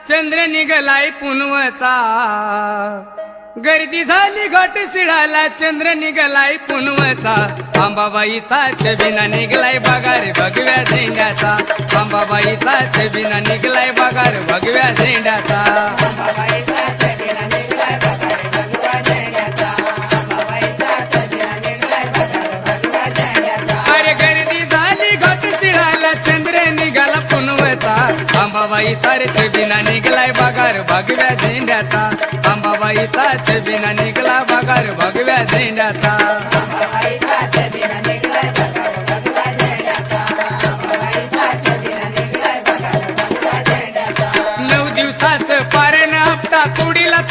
चंद्र निघलाय पुनवचा गर्दी झाली घाट शिळाला चंद्र निघलाय पुनवचा अंबाबाईचा छबिना निघलाय बघार भगव्या झेंड्याचा अंबाबाईचा छबिना निघलाय बघार भगव्या झेंड्याचा अरे गर्दी झाली घाट शिळाला चंद्र निघाला पुनवचा अंबाबाईचा रे छबिना निघलाय बघार भगव्या झेंड्याचा अंबाबाईचा छबिना निघला बघार भगव्या झेंड्याचा 9 दिवसाचं पारण हप्ता कुडीला